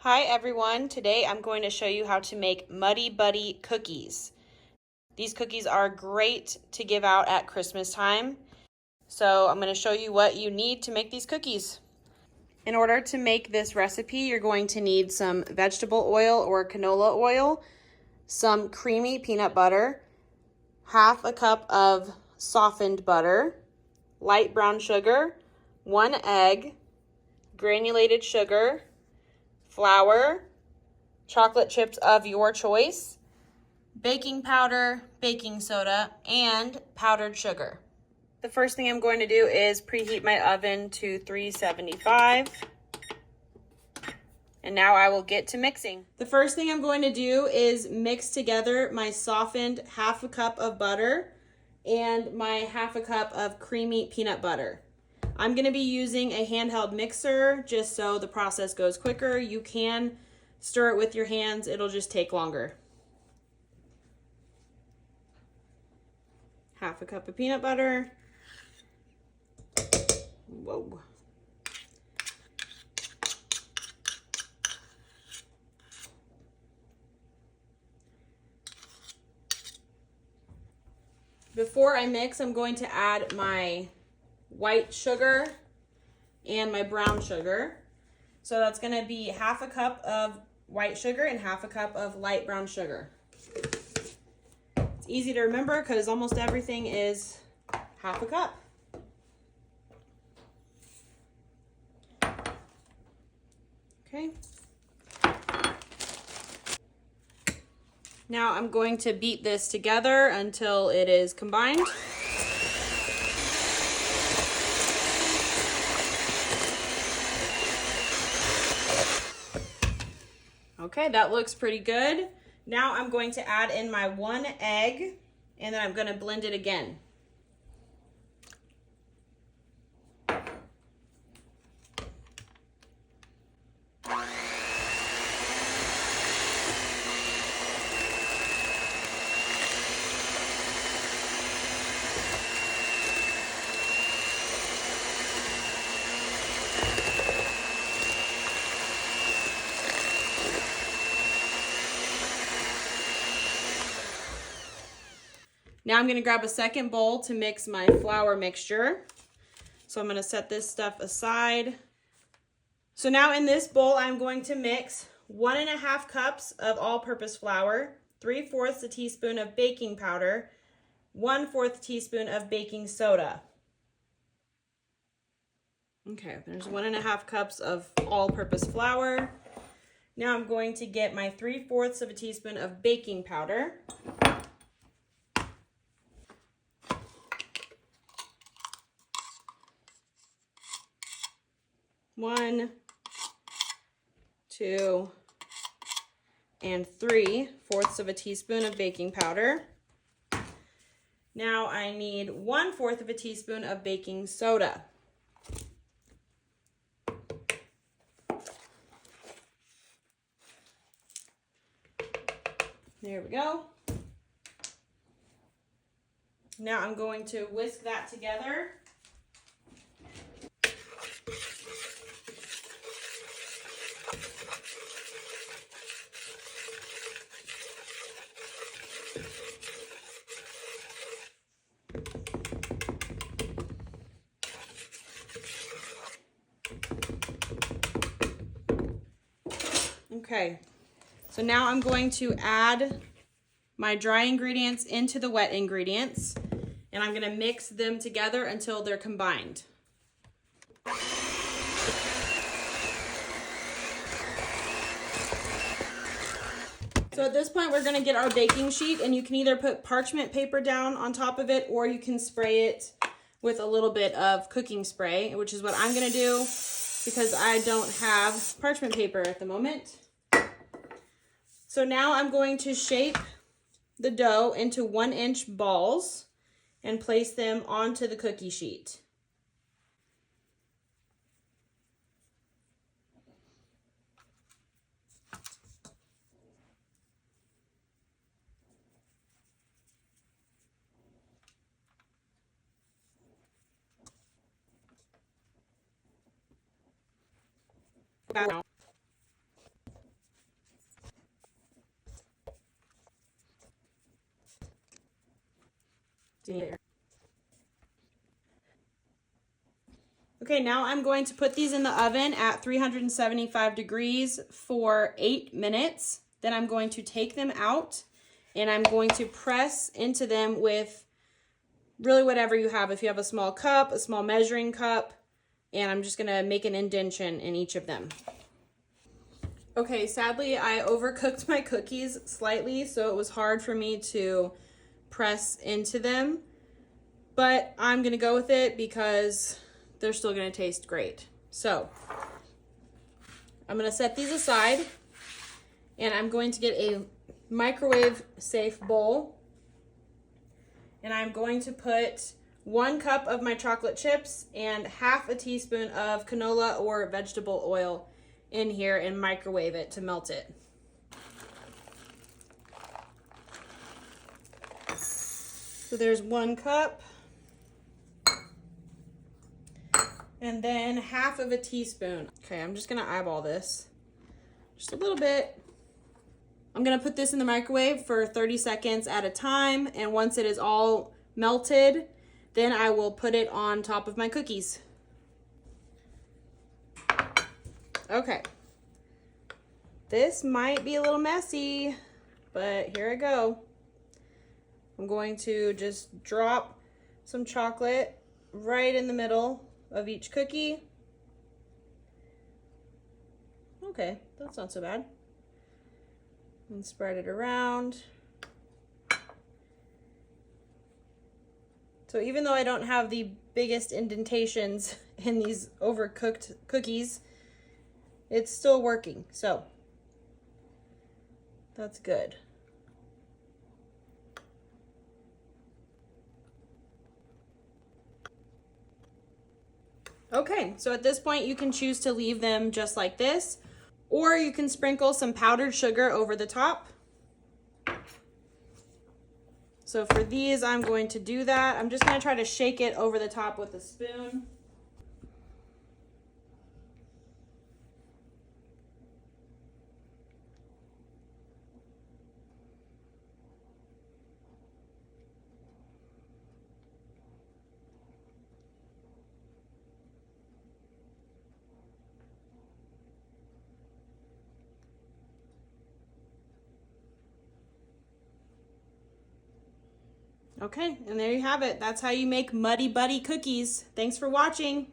Hi everyone, today I'm going to show you how to make Muddy Buddy cookies. These cookies are great to give out at Christmas time. So I'm going to show you what you need to make these cookies. In order to make this recipe, you're going to need some vegetable oil or canola oil, some creamy peanut butter, half a cup of softened butter, light brown sugar, 1 egg, granulated sugar, flour, chocolate chips of your choice, baking powder, baking soda, and powdered sugar. The first thing I'm going to do is preheat my oven to 375. And now I will get to mixing. The first thing I'm going to do is mix together my softened half a cup of butter and my half a cup of creamy peanut butter. I'm going to be using a handheld mixer just so the process goes quicker. You can stir it with your hands, it'll just take longer. Half a cup of peanut butter. Whoa. Before I mix, I'm going to add my white sugar and my brown sugar. So that's going to be half a cup of white sugar and half a cup of light brown sugar. It's easy to remember because almost everything is half a cup. Okay. Now I'm going to beat this together until it is combined. Okay, that looks pretty good. Now I'm going to add in my 1 egg and then I'm going to blend it again. Now I'm going to grab a second bowl to mix my flour mixture. So I'm going to set this stuff aside. So now in this bowl, I'm going to mix 1.5 cups of all-purpose flour, 3/4 a teaspoon of baking powder, 1/4 teaspoon of baking soda. Okay, there's 1.5 cups of all-purpose flour. Now I'm going to get my 3/4 of a teaspoon of baking powder. One, 2, and 3/4 of a teaspoon of baking powder. Now I need 1/4 of a teaspoon of baking soda. There we go. Now I'm going to whisk that together. Okay, so now I'm going to add my dry ingredients into the wet ingredients, and I'm going to mix them together until they're combined. So at this point, we're going to get our baking sheet, and you can either put parchment paper down on top of it, or you can spray it with a little bit of cooking spray, which is what I'm going to do because I don't have parchment paper at the moment. So now I'm going to shape the dough into 1-inch balls and place them onto the cookie sheet. Okay, now I'm going to put these in the oven at 375 degrees for 8 minutes. Then I'm going to take them out and I'm going to press into them with really whatever you have. If you have a small cup, a small measuring cup, and I'm just gonna make an indentation in each of them. Okay, sadly I overcooked my cookies slightly, so it was hard for me to press into them, but I'm gonna go with it because they're still gonna taste great. So I'm gonna set these aside and I'm going to get a microwave safe bowl and I'm going to put 1 cup of my chocolate chips and half a teaspoon of canola or vegetable oil in here and microwave it to melt it. So there's 1 cup. And then half of a teaspoon. Okay, I'm just gonna eyeball this. Just a little bit. I'm gonna put this in the microwave for 30 seconds at a time, and once it is all melted, then I will put it on top of my cookies. Okay. This might be a little messy, but here I go. I'm going to just drop some chocolate right in the middle of each cookie. Okay, that's not so bad. And spread it around. So even though I don't have the biggest indentations in these overcooked cookies, it's still working, so that's good. Okay, so at this point you can choose to leave them just like this, or you can sprinkle some powdered sugar over the top. So for these, I'm going to do that. I'm just gonna try to shake it over the top with a spoon. Okay, and there you have it. That's how you make Muddy Buddy cookies. Thanks for watching.